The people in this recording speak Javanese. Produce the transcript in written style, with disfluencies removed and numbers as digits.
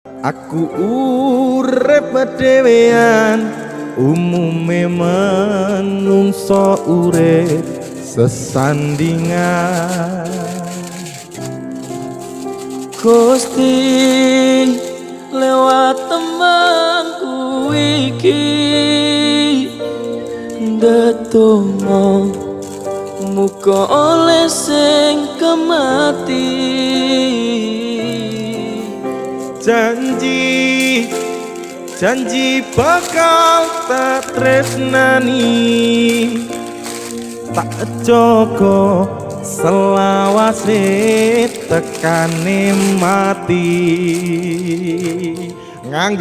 Aku urip dhewean, umume menungso urip sesandingan. Gusti lewat temanku iki ndedonga muga oleh sing kemati. Janji bakal tak tresnani, tak jaga selawase tekane mati. Nganggo